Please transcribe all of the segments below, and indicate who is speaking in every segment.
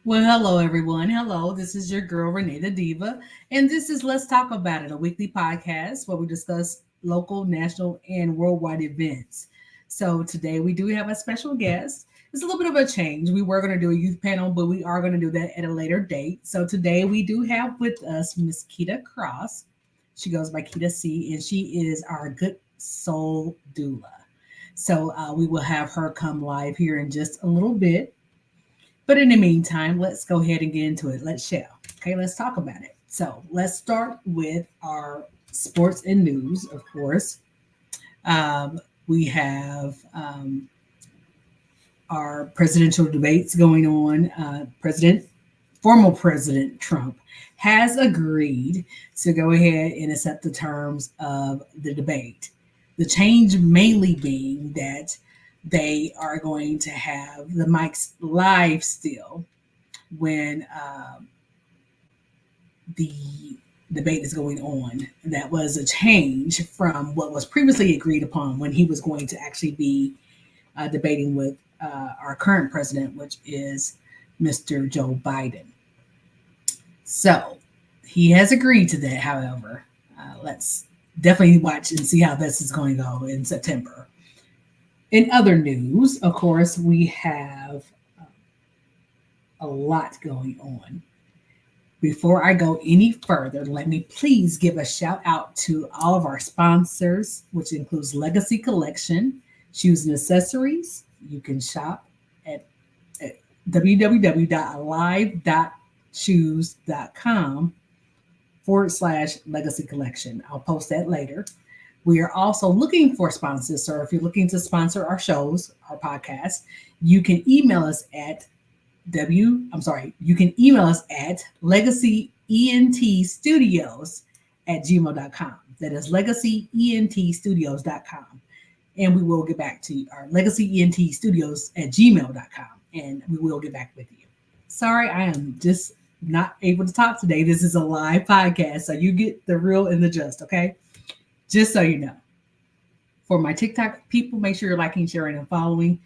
Speaker 1: Well, hello everyone. Hello, this is your girl RenaeThaDiva, and this is Let's Talk About It, a weekly podcast where we discuss local, national, and worldwide events. So today we do have a special guest. It's a little bit of a change. We were going to do a youth panel, but we are going to do that at a later date. So today we do have with us Miss Keita Cross. She goes by Keita C, and she is our good soul doula. So we will have her come live here in just a little bit. But in the meantime, let's go ahead and get into it. Let's share. Okay, let's talk about it. So let's start with our sports and news, of course. We have our presidential debates going on. Former President Trump has agreed to go ahead and accept the terms of the debate. The change mainly being that they are going to have the mics live still when the debate is going on. That was a change from what was previously agreed upon when he was going to actually be debating with our current president, which is Mr. Joe Biden. So he has agreed to that, however. Let's definitely watch and see how this is going to go in September. In other news, of course, we have a lot going on. Before I go any further, let me please give a shout out to all of our sponsors, which includes Legacy Collection, Shoes and Accessories. You can shop at www.alive.shoes.com/Legacy Collection. I'll post that later. We are also looking for sponsors. So if you're looking to sponsor our shows, our podcast, you can email us at legacyentstudios@gmail.com. That is legacyentstudios.com. And we will get back to our legacyentstudios@gmail.com. And we will get back with you. Sorry, I am just not able to talk today. This is a live podcast, so you get the real and the just, okay? Just so you know. For my TikTok people, make sure you're liking, sharing, and following.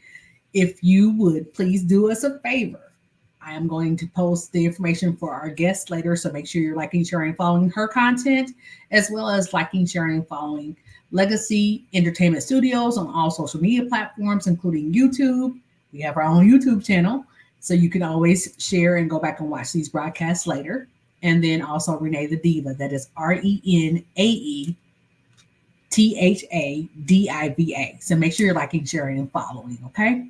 Speaker 1: If you would please do us a favor. I am going to post the information for our guest later, so make sure you're liking, sharing, and following her content, as well as liking, sharing, and following Legacy Entertainment Studios on all social media platforms, including YouTube. We have our own YouTube channel, so you can always share and go back and watch these broadcasts later. And then also RenaeThaDiva, that is RenaeThaDiva. So make sure you're liking, sharing, and following, okay?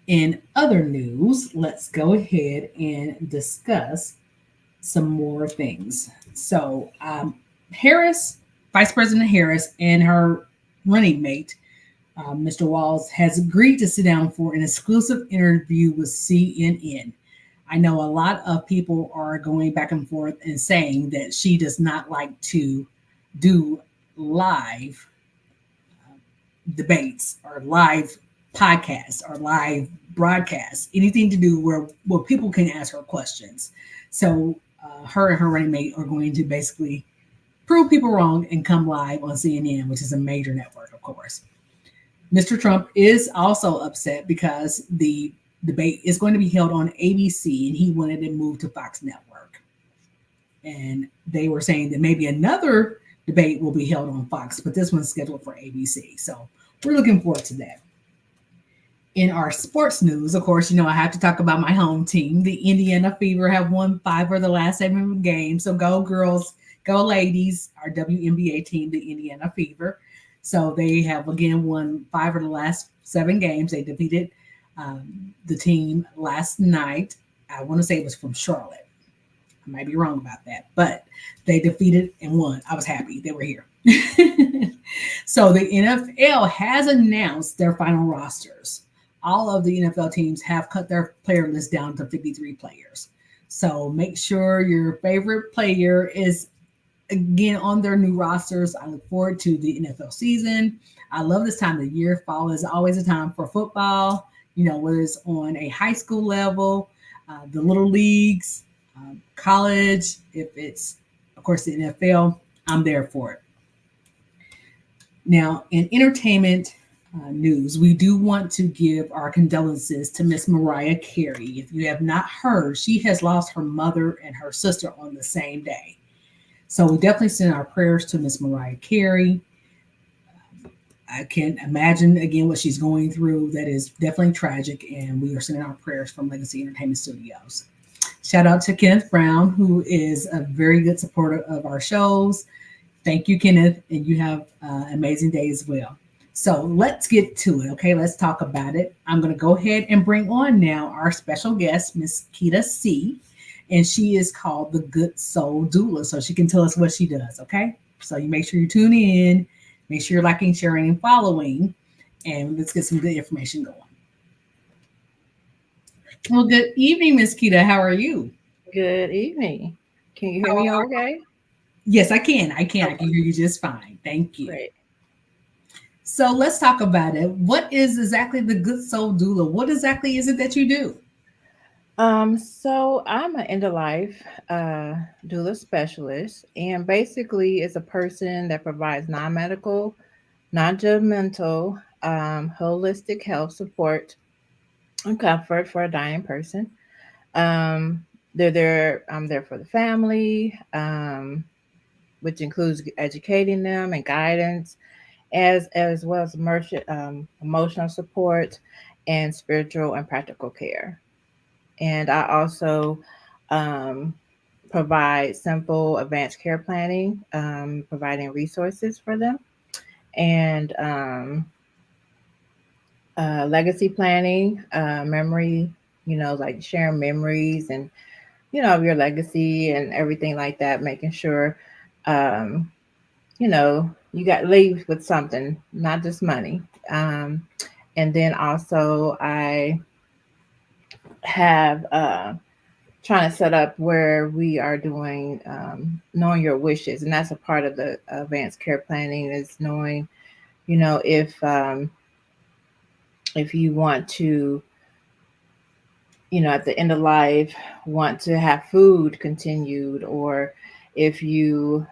Speaker 1: In other news, let's go ahead and discuss some more things. So, Vice President Harris and her running mate, Mr. Walz, has agreed to sit down for an exclusive interview with CNN. I know a lot of people are going back and forth and saying that she does not like to do live debates or live podcasts or live broadcasts, anything to do where people can ask her questions. So her and her running mate are going to basically prove people wrong and come live on CNN, which is a major network, of course. Mr. Trump is also upset because the debate is going to be held on ABC and he wanted to move to Fox Network. And they were saying that maybe another debate will be held on Fox, but this one's scheduled for ABC. So we're looking forward to that. In our sports news, of course, I have to talk about my home team. The Indiana Fever have won 5 of the last 7 games. So go girls, go ladies, our WNBA team, the Indiana Fever. So they have again won 5 of the last 7 games. They defeated the team last night. I want to say it was from Charlotte. I might be wrong about that, but they defeated and won. I was happy they were here. So the NFL has announced their final rosters. All of the NFL teams have cut their player list down to 53 players. So make sure your favorite player is again on their new rosters. I look forward to the NFL season. I love this time of the year. Fall is always a time for football, whether it's on a high school level, the little leagues, college. If it's, of course, the NFL, I'm there for it. Now, in entertainment, news. We do want to give our condolences to Miss Mariah Carey. If you have not heard, she has lost her mother and her sister on the same day. So we definitely send our prayers to Miss Mariah Carey. I can't imagine again what she's going through. That is definitely tragic, and we are sending our prayers from Legacy Entertainment Studios. Shout out to Kenneth Brown, who is a very good supporter of our shows. Thank you, Kenneth, and you have an amazing day as well. So let's get to it, okay? Let's talk about it. I'm going to go ahead and bring on now our special guest, Miss Keita C., and she is called the Good Soul Doula, so she can tell us what she does, okay? So you make sure you tune in, make sure you're liking, sharing, and following, and let's get some good information going. Well, good evening, Miss Keita. How are you?
Speaker 2: Good evening. Can you hear
Speaker 1: How
Speaker 2: me
Speaker 1: are
Speaker 2: okay?
Speaker 1: Yes, I can. I can. I
Speaker 2: Okay,
Speaker 1: can hear you just fine. Thank you.
Speaker 2: great.
Speaker 1: So let's talk about it. What is exactly the Good Soul Doula? What exactly is it that you do?
Speaker 2: So I'm an end of life doula specialist, and basically it's a person that provides non-medical, non-judgmental, holistic health support and comfort for a dying person. Um, they're there. I'm there for the family, which includes educating them and guidance, as well as emotional support and spiritual and practical care. And I also um, provide simple advanced care planning, providing resources for them, and legacy planning, memory, like sharing memories and, of your legacy and everything like that, making sure, um, you got leave with something, not just money. And then also, I have trying to set up where we are doing knowing your wishes, and that's a part of the advanced care planning is knowing, you know, if you want to, at the end of life, want to have food continued, or if you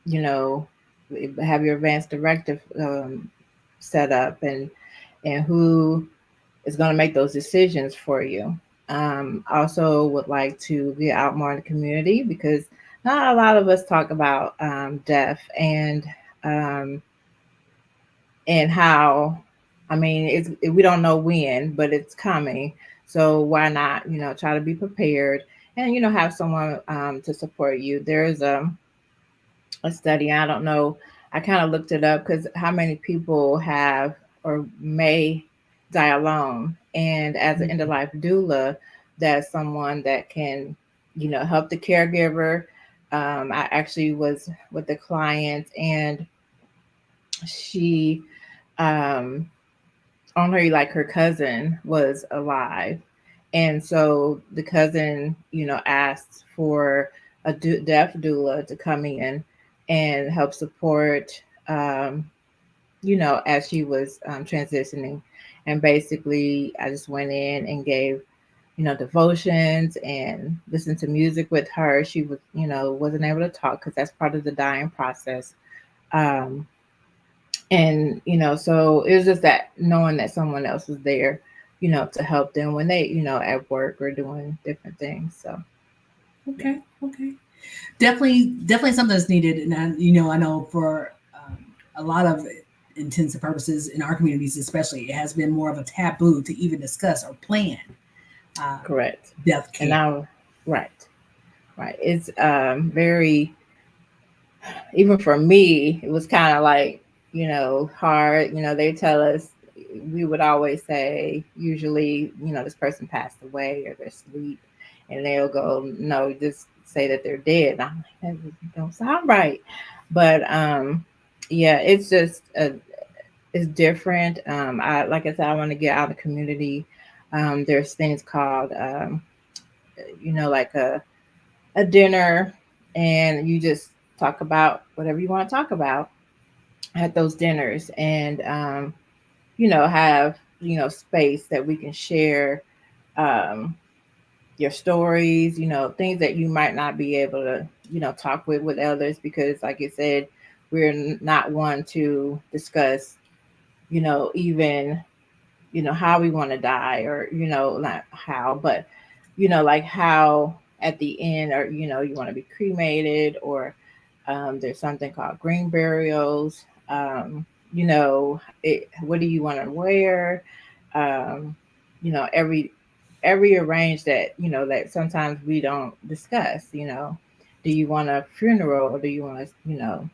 Speaker 2: know, have your advanced directive set up, and who is going to make those decisions for you. Also, would like to get out more in the community because not a lot of us talk about death um, and how. I mean, we don't know when, but it's coming. So why not, try to be prepared and have someone to support you. There's a study. I don't know. I kind of looked it up because how many people have or may die alone, and as an end of
Speaker 1: Mhm.
Speaker 2: life doula, that's someone that can, help the caregiver. I actually was with a client, and she, um, on her like her cousin was alive, and so the cousin, asked for a deaf doula to come in and help support, um, as she was transitioning. And basically, I just went in and gave, devotions and listened to music with her. She was, wasn't able to talk because that's part of the dying process. Um, and, so it was just that knowing that someone else was there, to help them when they, at work or doing different things. So, yeah.
Speaker 1: Okay, okay. Definitely something that's needed. And I know for a lot of intents and purposes in our communities, especially, it has been more of a taboo to even discuss or plan uh,
Speaker 2: Correct.
Speaker 1: death
Speaker 2: And
Speaker 1: care.
Speaker 2: now, right, right. It's very, even for me, it was kind of like, hard. They tell us, we would always say, usually, this person passed away or they're asleep. And they'll go, no, just say that they're dead. And I'm like, that don't sound right. But yeah, it's just, it's different. Like I said, I want to get out of the community. There's things called, like a dinner, and you just talk about whatever you want to talk about at those dinners, and have space that we can share um, your stories, things that you might not be able to talk with others, because like you said, we're not one to discuss even, how we want to die, or, not how, but, like how at the end, or, you want to be cremated, or there's something called green burials. What do you want to wear? Um, every arrange that, that sometimes we don't discuss. Do you want a funeral, or do you want to,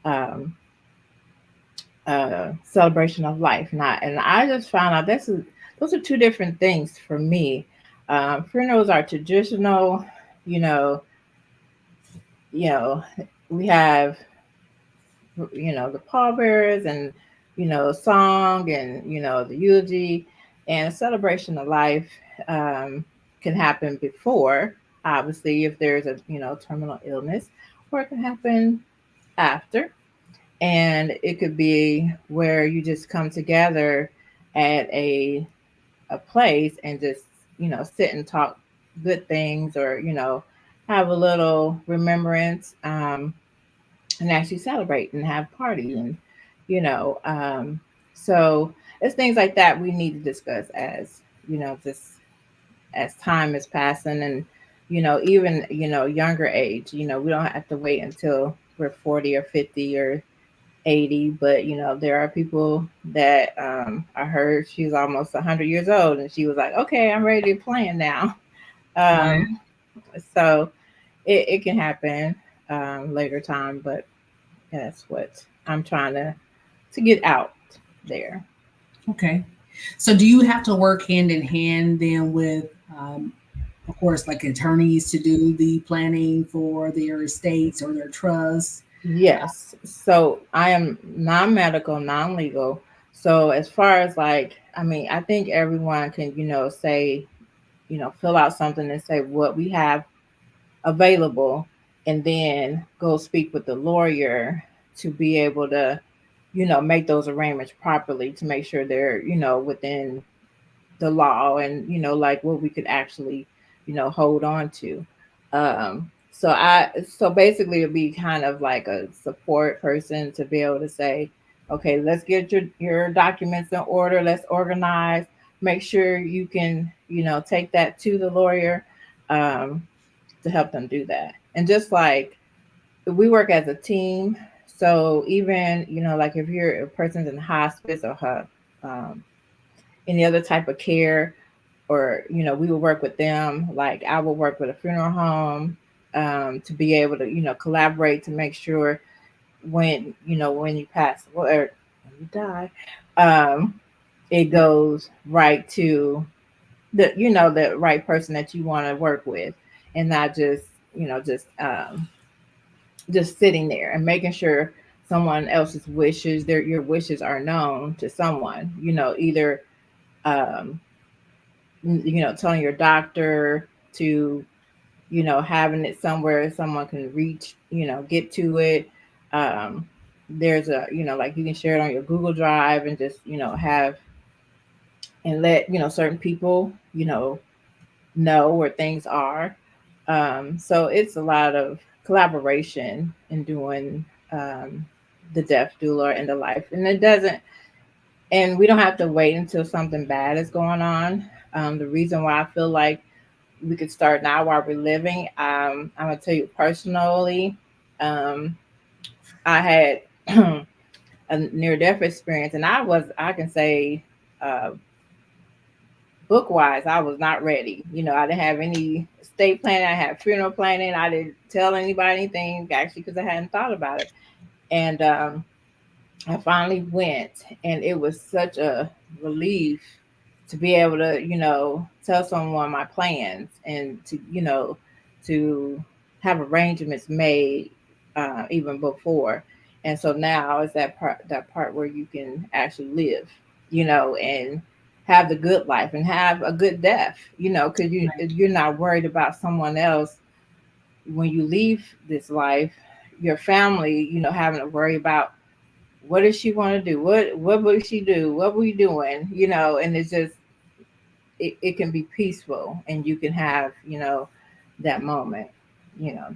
Speaker 2: um, celebration of life? Not, and I just found out those are two different things for me. Funerals are traditional, you know, you know, we have, the pallbearers, and, song, and, the eulogy, and celebration of life um, can happen before, obviously, if there's a, terminal illness, or it can happen after. And it could be where you just come together at a place and just, sit and talk good things, or, have a little remembrance, and actually celebrate and have party, and, you know um so it's things like that we need to discuss, as, just as time is passing, and, even, younger age, we don't have to wait until we're 40 or 50 or 80. But, there are people that, I heard she's almost 100 years old, and she was like, okay, I'm ready to plan now.
Speaker 1: Right.
Speaker 2: um so it can happen later time, but that's what I'm trying to get out there.
Speaker 1: Okay. So do you have to work hand in hand then with, of course, like attorneys to do the planning for their estates or their trusts?
Speaker 2: Yes. So I am non-medical, non-legal. So as far as, like, I mean, I think everyone can, say, fill out something and say what we have available, and then go speak with the lawyer to be able to, make those arrangements properly, to make sure they're, within the law, and, like what we could actually, hold on to. So basically it'd be kind of like a support person to be able to say, okay, let's get your documents in order, let's organize, make sure you can, take that to the lawyer, um, to help them do that. And just like we work as a team, so even, like if you're a person's in hospice, or any other type of care, or, we will work with them. Like I will work with a funeral home, to be able to, collaborate to make sure when, when you pass, or when you die, um, it goes right to the right person that you want to work with, and not just, just sitting there, and making sure someone else's wishes, your wishes are known to someone, either, um, telling your doctor to, having it somewhere someone can reach, get to it. Um, there's a, like you can share it on your Google Drive, and just, have, and let, certain people, know where things are. So it's a lot of collaboration in doing, the death doula and the life. And it doesn't, and we don't have to wait until something bad is going on. The reason why I feel like we could start now while we're living. I'm gonna tell you personally, um, I had a near death experience, and I can say, uh, book wise, I was not ready. I didn't have any estate planning. I had funeral planning. I didn't tell anybody anything, actually, because I hadn't thought about it. And I finally went, and it was such a relief to be able to, tell someone my plans, and to, to have arrangements made, even before. And so now is that part where you can actually live, and have the good life, and have a good death, because
Speaker 1: Right.
Speaker 2: you're not worried about someone else when you leave this life, your family, having to worry about what does she want to do? What will she do? What we doing? And it's just, it can be peaceful, and you can have, that moment,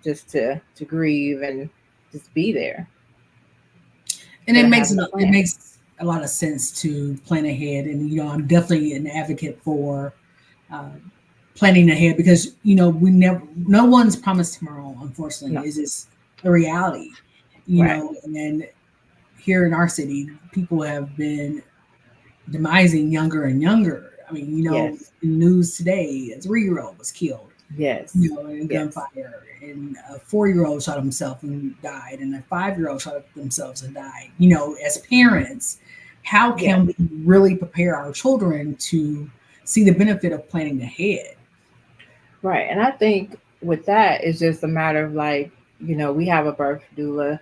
Speaker 2: just to grieve, and just be there
Speaker 1: And
Speaker 2: instead of having to
Speaker 1: it
Speaker 2: plan.
Speaker 1: makes a lot of sense to plan ahead. And, I'm definitely an advocate for uh, planning ahead because, no one's promised tomorrow, unfortunately.
Speaker 2: No,
Speaker 1: It's just a reality,
Speaker 2: right.
Speaker 1: and then here in our city, people have been demising younger and younger. I mean,
Speaker 2: Yes.
Speaker 1: in news today, a 3-year-old was killed,
Speaker 2: Yes.
Speaker 1: in
Speaker 2: Yes.
Speaker 1: gunfire, and a 4-year-old shot himself and died, and a 5-year-old shot themselves and died. As parents, how
Speaker 2: Yes.
Speaker 1: can we really prepare our children to see the benefit of planning ahead?
Speaker 2: Right. And I think with that, it's just a matter of like, we have a birth doula,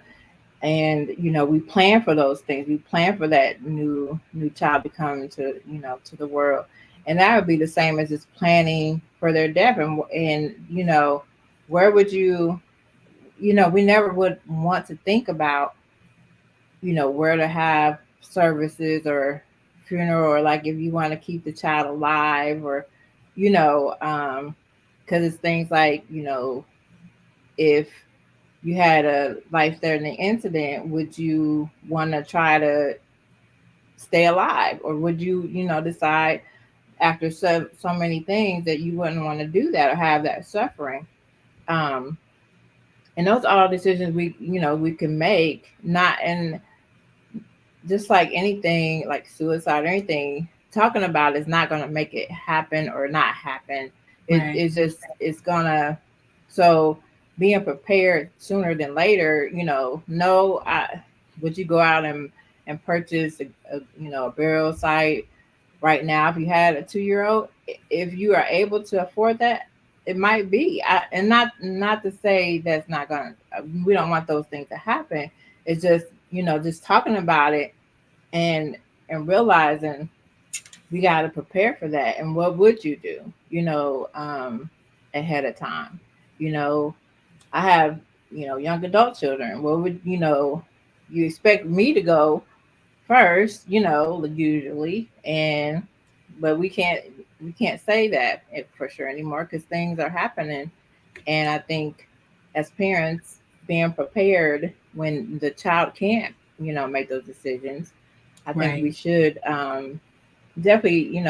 Speaker 2: and we plan for those things. We plan for that new child to come to the world, and that would be the same as just planning for their death. And where would we never would want to think about where to have services or funeral, or like if you want to keep the child alive, or you know because it's things like if you had a life threatening incident, would you want to try to stay alive, or would you decide after so many things that you wouldn't want to do that or have that suffering? um and those are all decisions we can make, not and just like anything like suicide or anything, talking about is not going to make it happen or not happen.
Speaker 1: Right,
Speaker 2: It's gonna, so being prepared sooner than later. No, would you go out and purchase a burial site right now if you had a 2-year-old? If you are able to afford that, it might be. And not to say that's not gonna, we don't want those things to happen. It's just just talking about it, and realizing we got to prepare for that. And what would you do ahead of time? you know I have young adult children. What would you expect me to go first, usually. And but we can't say that for sure anymore, because things are happening. And I think as parents, being prepared when the child can't make those decisions, I think
Speaker 1: right.
Speaker 2: we should definitely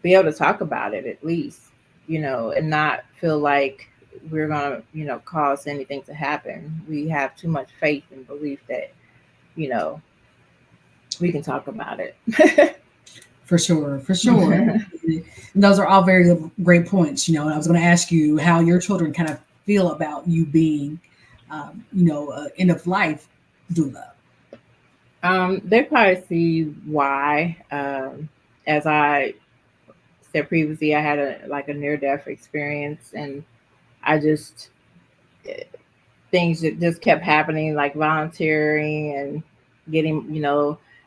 Speaker 2: be able to talk about it at least, and not feel like we're gonna cause anything to happen. We have too much faith and belief that you know we can talk about it.
Speaker 1: For sure, for sure. And those are all very great points. And I was going to ask you how your children kind of feel about you being, end of life doula.
Speaker 2: They probably see why. As I said previously, I had a near death experience, and I just things that just kept happening, like volunteering and getting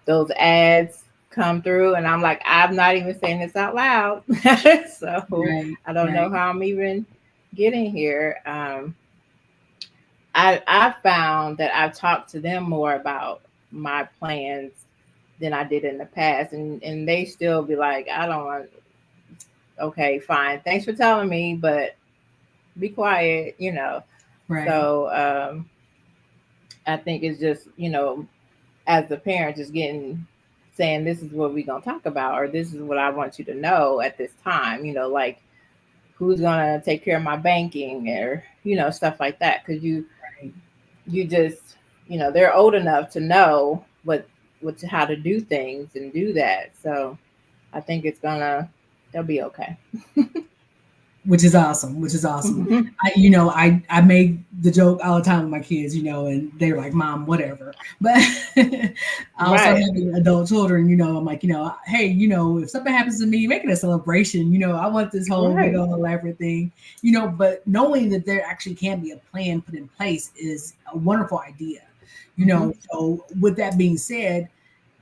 Speaker 2: those ads come through, and I'm like, I'm not even saying this out loud. So
Speaker 1: Right,
Speaker 2: I don't know
Speaker 1: right,
Speaker 2: how I'm even getting here. I found that I've talked to them more about my plans than I did in the past, and they still be like, I don't want. Okay, fine, thanks for telling me, but be quiet.
Speaker 1: right.
Speaker 2: So I think it's just as the parent, just getting saying, this is what we're gonna talk about, or this is what I want you to know at this time. Like, who's gonna take care of my banking, or stuff like that, because
Speaker 1: Right.
Speaker 2: you just they're old enough to know what how to do things and do that. So I think they'll be okay.
Speaker 1: Which is awesome. Which is awesome.
Speaker 2: Mhm.
Speaker 1: I make the joke all the time with my kids, and they're like, "Mom, whatever." But also
Speaker 2: Right,
Speaker 1: having adult children, I'm like, hey, if something happens to me, make it a celebration. I want this whole big
Speaker 2: right.
Speaker 1: old elaborate thing. But knowing that there actually can be a plan put in place is a wonderful idea.
Speaker 2: Hmm.
Speaker 1: So with that being said,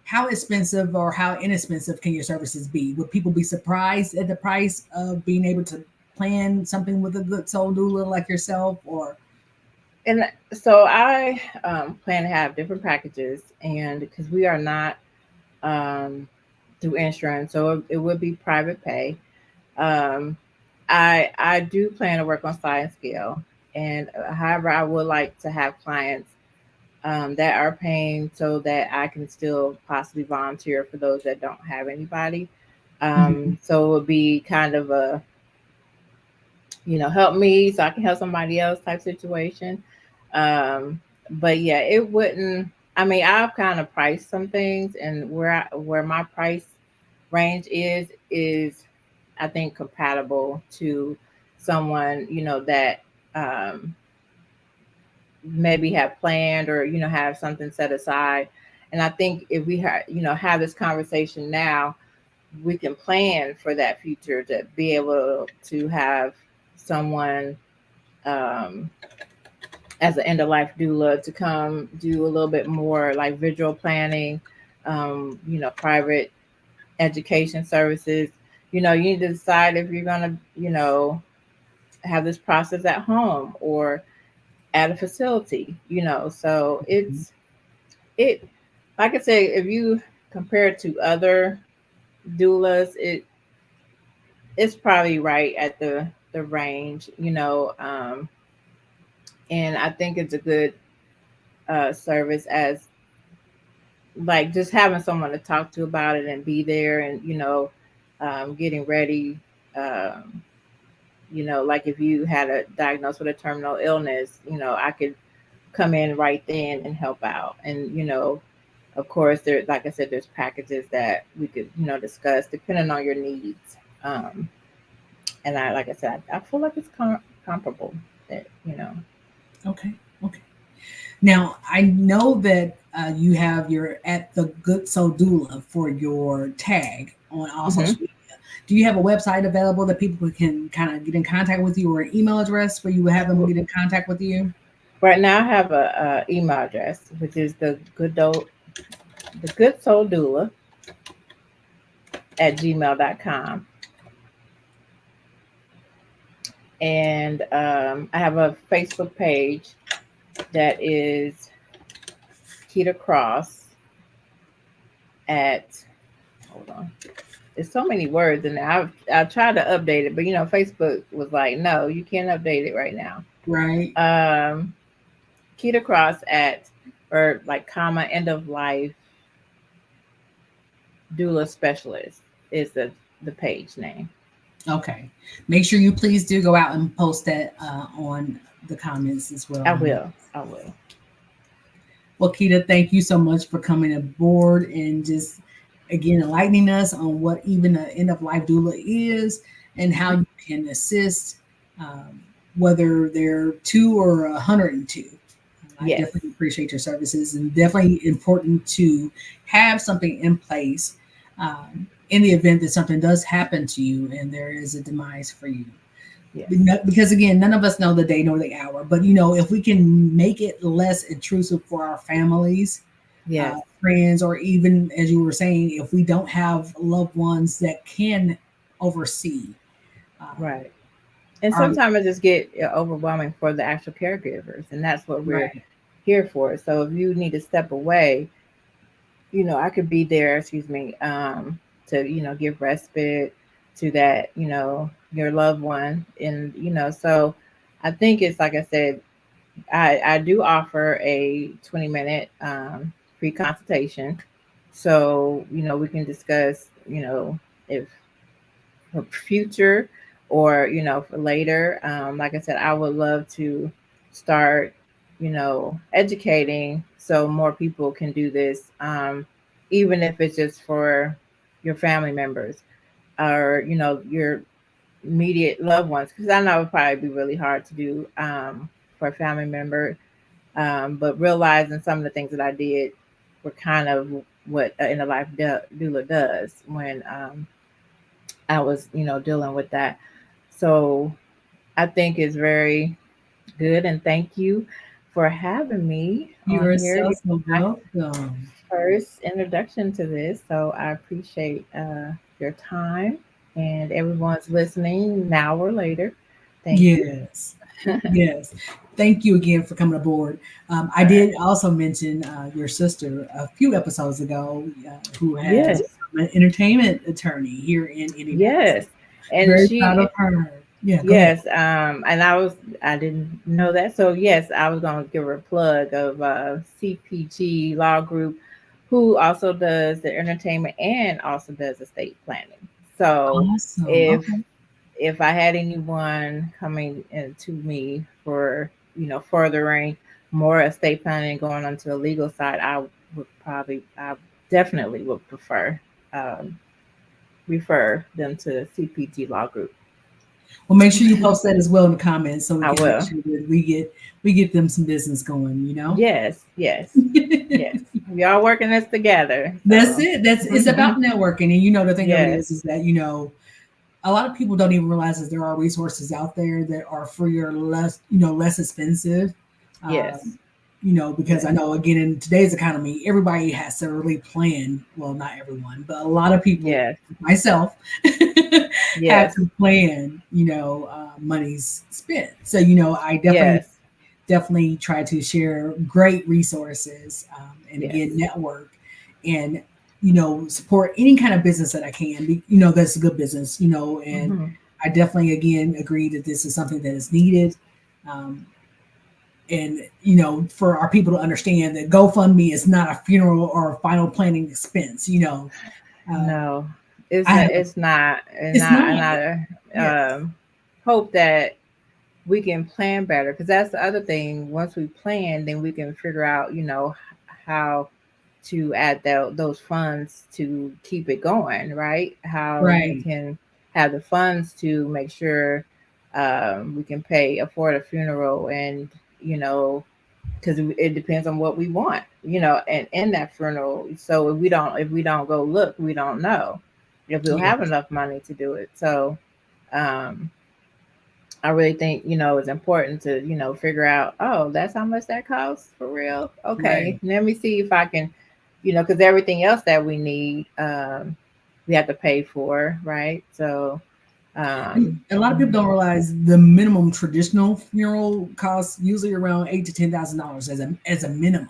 Speaker 1: how expensive or how inexpensive can your services be? Would people be surprised at the price of being able to plan something with a good soul doula like yourself? Or
Speaker 2: And so I plan to have different packages, and because we are not um, through insurance, so it would be private pay. Um, I do plan to work on size scale, and however, I would like to have clients that are paying so that I can still possibly volunteer for those that don't have anybody.
Speaker 1: Mhm.
Speaker 2: So it would be kind of a, help me so I can help somebody else type situation. But yeah, it wouldn't. I mean, I've kind of priced some things, and where my price range is I think compatible to someone that um, maybe have planned or have something set aside. And I think if we have this conversation now, we can plan for that future to be able to have someone um, as an end of life doula to come do a little bit more like visual planning, private education services. You need to decide if you're gonna, have this process at home or at a facility. So it like I say, if you compare it to other doulas, it's probably right at the range. And I think it's a good service as like just having someone to talk to about it and be there and getting ready. um, like if you had a diagnosed with a terminal illness, I could come in right then and help out. And of course, there, like I said, there's packages that we could discuss depending on your needs. And I, like I said, I feel like it's comparable. That
Speaker 1: Okay. Okay. Now, I know that you have your at the Good Soul Doula for your tag on all social
Speaker 2: hmm
Speaker 1: media. Do you have a website available that people can kind of get in contact with you, or an email address where you would have them get in contact with you?
Speaker 2: Right now, I have a email address, which is the Good Soul Doula at gmail.com. And I have a Facebook page that is Keita Cross at, hold on. There's so many words and I've tried to update it, but Facebook was like, no, you can't update it right now.
Speaker 1: Right.
Speaker 2: Um, Keita Cross at, or like comma end of life doula specialist is the page name.
Speaker 1: Okay. Make sure you please do go out and post that on the comments as well.
Speaker 2: I will. I will.
Speaker 1: Well, Keita, thank you so much for coming aboard and just again enlightening us on what even an end of life doula is and how
Speaker 2: Mhm.
Speaker 1: you can assist, um, whether they're 2 or 102. I
Speaker 2: Yes.
Speaker 1: definitely appreciate your services and definitely important to have something in place in the event that something does happen to you and there is a demise for you.
Speaker 2: Yes.
Speaker 1: Because again, none of us know the day nor the hour, but if we can make it less intrusive for our families,
Speaker 2: Yes.
Speaker 1: friends, or even as you were saying, if we don't have loved ones that can oversee
Speaker 2: Right. And
Speaker 1: our
Speaker 2: sometimes it just get overwhelming for the actual caregivers, and that's what we're
Speaker 1: right,
Speaker 2: here for. So if you need to step away, I could be there, excuse me, to, give respite to that, your loved one. And, so I think it's like I said, I do offer a 20-minute free consultation. So, we can discuss, if for future or, for later. Like I said, I would love to start, educating so more people can do this, even if it's just for your family members or, your immediate loved ones, because I know it would probably be really hard to do for a family member. But realizing some of the things that I did were kind of what in a life doula does when I was, dealing with that. So I think it's very good. And thank you for having me
Speaker 1: you
Speaker 2: on
Speaker 1: are
Speaker 2: here.
Speaker 1: so
Speaker 2: My
Speaker 1: welcome.
Speaker 2: first introduction to this. So I appreciate your time and everyone's listening now or later. Thank you.
Speaker 1: Yes. Yes. Thank you again for coming aboard. I
Speaker 2: All right.
Speaker 1: did also mention your sister a few episodes ago, who has
Speaker 2: Yes.
Speaker 1: an entertainment attorney here in Indianapolis.
Speaker 2: Yes. And
Speaker 1: Very proud of her. Yeah, go ahead.
Speaker 2: Yes, and I didn't know that. So yes, I was gonna give her a plug of CPG Law Group, who also does the entertainment and also does estate planning. So
Speaker 1: Awesome.
Speaker 2: if
Speaker 1: Okay.
Speaker 2: if I had anyone coming into me for, furthering more estate planning going onto the legal side, I definitely would um, refer them to CPG Law Group.
Speaker 1: Well, make sure you post that as well in the comments so we
Speaker 2: I
Speaker 1: can make
Speaker 2: will.
Speaker 1: sure that we get them some business going, you know?
Speaker 2: Yes, yes, yes. We are working this together.
Speaker 1: That's
Speaker 2: So
Speaker 1: it. That's it's about networking. And the thing of it
Speaker 2: yes,
Speaker 1: is that, a lot of people don't even realize that there are resources out there that are free or less, less expensive.
Speaker 2: yes,
Speaker 1: Um, because I
Speaker 2: yes,
Speaker 1: know again in today's economy, everybody has to really plan. Well, not everyone, but a lot of people,
Speaker 2: yes,
Speaker 1: myself, have
Speaker 2: yes,
Speaker 1: to plan, money's spent. So, I
Speaker 2: yes,
Speaker 1: definitely try to share great resources, and again
Speaker 2: yes.
Speaker 1: network and support any kind of business that I can be, that's a good business, and
Speaker 2: Hmm.
Speaker 1: I definitely again agree that this is something that is needed. um, and for our people to understand that GoFundMe is not a funeral or a final planning expense. uh,
Speaker 2: No, it's
Speaker 1: I
Speaker 2: not.
Speaker 1: have
Speaker 2: It's not. And
Speaker 1: it's not.
Speaker 2: I
Speaker 1: Yes.
Speaker 2: hope that we can plan better, because that's the other thing. Once we plan, then we can figure out, how to add those funds to keep it going, right? How we
Speaker 1: Right.
Speaker 2: can have the funds to make sure we can afford a funeral, and because it depends on what we want, and in that funeral. So if we don't go look, we don't know if we'll have
Speaker 1: Yes.
Speaker 2: enough money to do it. So um I really think, it's important to, figure out, oh, that's how much that costs for real. Okay,
Speaker 1: Right.
Speaker 2: let me see if I can, because everything else that we need, we have to pay for, right? So,
Speaker 1: And
Speaker 2: um,
Speaker 1: a lot of people don't realize the minimum traditional funeral costs usually around $8,000 to $10,000 as a minimum.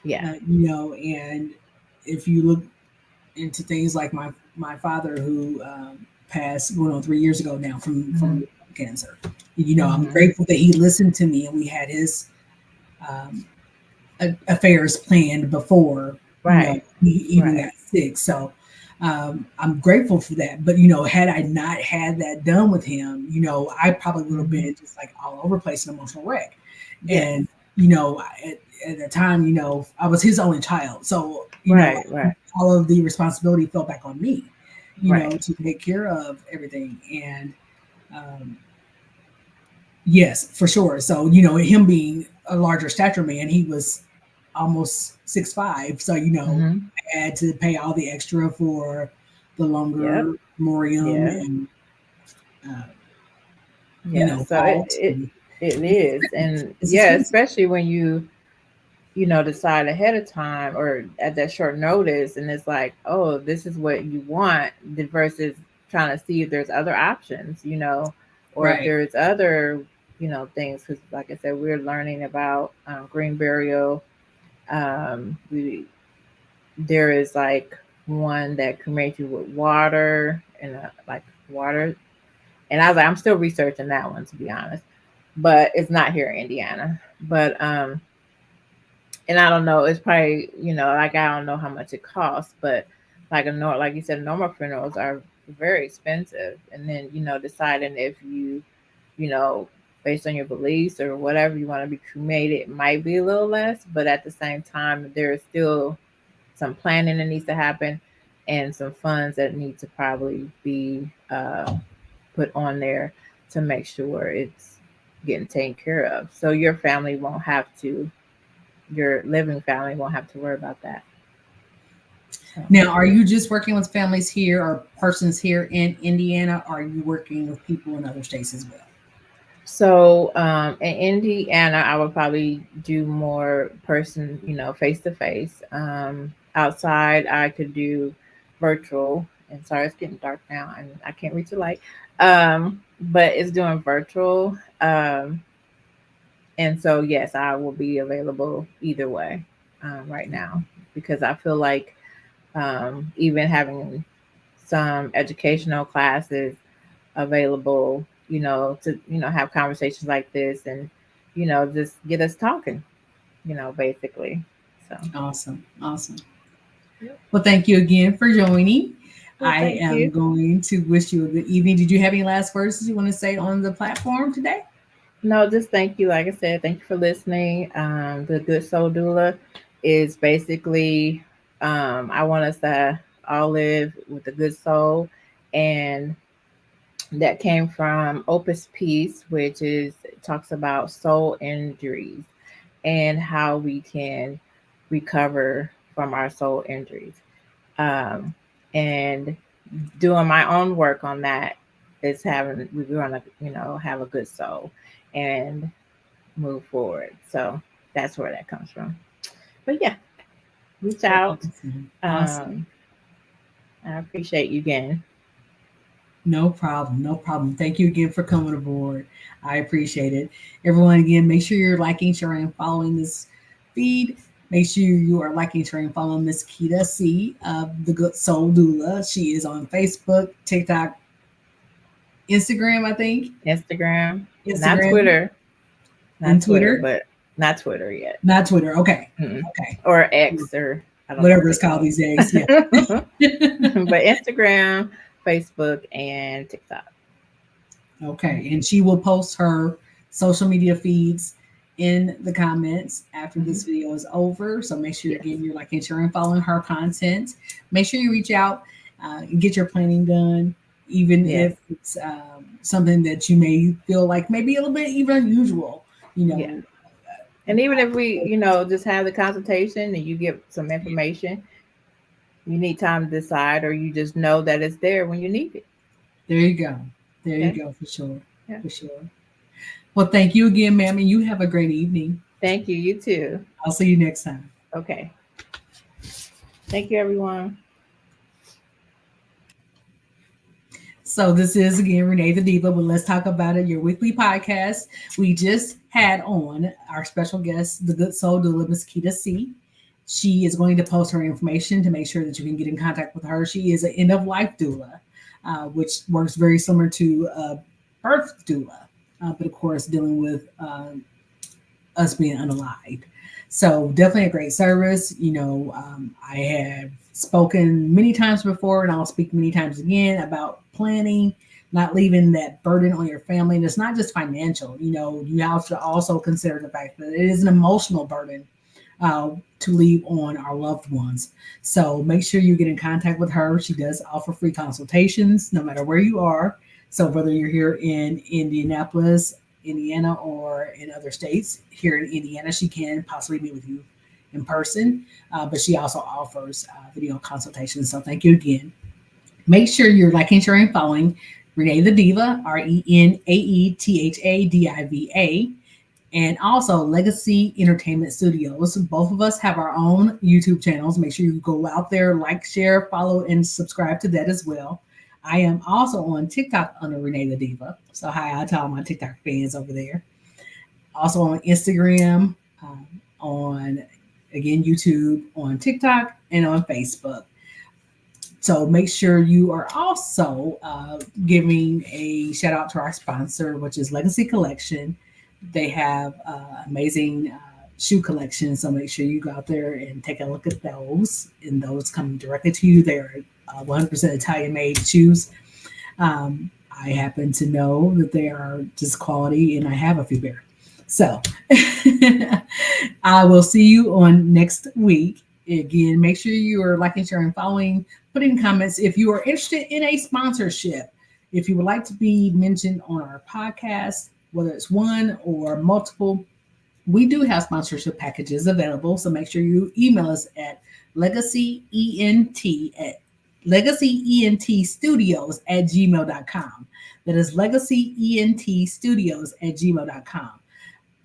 Speaker 2: yeah.
Speaker 1: And if you look into things like my father who passed going on 3 years ago now from
Speaker 2: Hmm.
Speaker 1: cancer. I'm
Speaker 2: Hmm.
Speaker 1: grateful that he listened to me and we had his um, affairs planned before
Speaker 2: Right.
Speaker 1: he even
Speaker 2: Right.
Speaker 1: got sick. So I'm grateful for that. But had I not had that done with him, I probably would have
Speaker 2: Hmm.
Speaker 1: been just like all over the place, an emotional wreck.
Speaker 2: Yes.
Speaker 1: And at the time, I was his only child, so
Speaker 2: Right. Right.
Speaker 1: all of the responsibility fell back on me,
Speaker 2: Right.
Speaker 1: to take care of everything. And um, yes, for sure. So, him being a larger stature man, he was almost 6'5". So,
Speaker 2: Hmm.
Speaker 1: I had to pay all the extra for the
Speaker 2: Yep.
Speaker 1: longer memoriam
Speaker 2: Yeah.
Speaker 1: and, uh,
Speaker 2: Yeah. So it,
Speaker 1: vault.
Speaker 2: it
Speaker 1: And
Speaker 2: it
Speaker 1: it's
Speaker 2: is.
Speaker 1: expensive.
Speaker 2: And
Speaker 1: It's
Speaker 2: yeah,
Speaker 1: expensive.
Speaker 2: especially when you decide ahead of time or at that short notice, and it's like, oh, this is what you want, versus trying to see if there's other options, or if
Speaker 1: Right.
Speaker 2: there's other, things. Because, like I said, we're learning about green burial. We There is like one that cremates you with water and like water, and I was like, I'm still researching that one, to be honest, but it's not here in Indiana. But and I don't know, it's probably, like, I don't know how much it costs, but like you said, normal funerals are very expensive. And then, deciding if you know, based on your beliefs or whatever, you want to be cremated, it might be a little less, but at the same time, there's still some planning that needs to happen, and some funds that need to probably be put on there to make sure it's getting taken care of. So your living family won't have to worry about that. So,
Speaker 1: Now, are you just working with families here or persons here in Indiana? Or are you working with people in other states as well?
Speaker 2: in Indiana, I would probably do more face to face. Outside, I could do virtual. And sorry, it's getting dark now, and I can't reach the light. But it's doing virtual. And so, yes, I will be available either way right now, because I feel like even having some educational classes available, to have conversations like this and, just get us talking, basically. So,
Speaker 1: Awesome. Awesome.
Speaker 2: yep.
Speaker 1: Well, thank you again for joining.
Speaker 2: Well,
Speaker 1: I
Speaker 2: thank
Speaker 1: am
Speaker 2: you.
Speaker 1: going to wish you a good evening. Did you have any last words you want to say on the platform today?
Speaker 2: No, just thank you. Like I said, thank you for listening. The Good Soul Doula is basically, I want us to all live with a good soul. And that came from Opus Peace, which is talks about soul injuries and how we can recover from our soul injuries. And doing my own work on that is having we want to have a good soul and move forward. So that's where that comes from. But yeah, reach out.
Speaker 1: Awesome. Awesome.
Speaker 2: Um, I appreciate you again.
Speaker 1: No problem. No problem. Thank you again for coming aboard. I appreciate it. Everyone, again, make sure you're liking, sharing, and following this feed. Make sure you are liking, sharing, and following Miss Kita C of the Good Soul Doula. She is on Facebook, TikTok, Instagram, I think.
Speaker 2: Instagram, not
Speaker 1: Instagram
Speaker 2: Twitter,
Speaker 1: and
Speaker 2: not Twitter,
Speaker 1: Twitter.
Speaker 2: but not Twitter yet.
Speaker 1: Not Twitter. Okay.
Speaker 2: Mm-mm.
Speaker 1: Okay.
Speaker 2: Or X, or I don't know
Speaker 1: Whatever
Speaker 2: what they
Speaker 1: it's called
Speaker 2: call
Speaker 1: these days. Yeah.
Speaker 2: it. But Instagram, Facebook, and TikTok.
Speaker 1: Okay. And she will post her social media feeds in the comments after this
Speaker 2: Mm-hmm.
Speaker 1: video is over. So make sure,
Speaker 2: Yes.
Speaker 1: again, you're liking, sharing, following her content. Make sure you reach out and get your planning done, even
Speaker 2: Yes.
Speaker 1: if it's something that you may feel like maybe a little bit even unusual, you
Speaker 2: Yeah.
Speaker 1: know.
Speaker 2: And even if we, just have the consultation and you get some information, you need time to decide, or you just know that it's there when you need it.
Speaker 1: There you go. There you
Speaker 2: Okay.
Speaker 1: go, for sure.
Speaker 2: Yeah.
Speaker 1: For sure. Well, thank you again, ma'am, and you have a great evening.
Speaker 2: Thank you. You too.
Speaker 1: I'll see you next time.
Speaker 2: Okay. Thank you, everyone.
Speaker 1: So this is again Renee the Diva, but let's talk about it. Your weekly podcast. We just had on our special guest, the Good Soul Doula, Miss Kita C. She is going to post her information to make sure that you can get in contact with her. She is an end of life doula, which works very similar to birth doula, but of course dealing with us being unalived. So definitely a great service. I have spoken many times before, and I'll speak many times again about planning, not leaving that burden on your family. And it's not just financial. You have to also consider the fact that it is an emotional burden to leave on our loved ones. So make sure you get in contact with her. She does offer free consultations, no matter where you are. So whether you're here in Indianapolis, Indiana, or in other states, here in Indiana, she can possibly meet with you in person, but she also offers video consultations. So thank you again. Make sure you're liking, sharing, and following Renee the Diva, RenaeThaDiva, and also Legacy Entertainment Studios. Both of us have our own YouTube channels. Make sure you go out there, like, share, follow, and subscribe to that as well. I am also on TikTok under Renee the Diva. So hi, I tell my TikTok fans over there. Also on Instagram, on again YouTube, on TikTok, and on Facebook. So make sure you are also giving a shout out to our sponsor, which is Legacy Collection. They have amazing shoe collection. So make sure you go out there and take a look at those. And those come directly to you. They're 100% Italian made shoes. I happen to know that they are just quality, and I have a few pair. So I will see you on next week. Again, make sure you are liking, sharing, following, put in comments if you are interested in a sponsorship. If you would like to be mentioned on our podcast, whether it's one or multiple, we do have sponsorship packages available. So make sure you email us at legacyentstudios@gmail.com. That is legacyentstudios@gmail.com.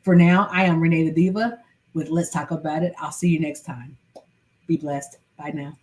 Speaker 1: For now, I am Renee the Diva with Let's Talk About It. I'll see you next time. Be blessed. Bye now.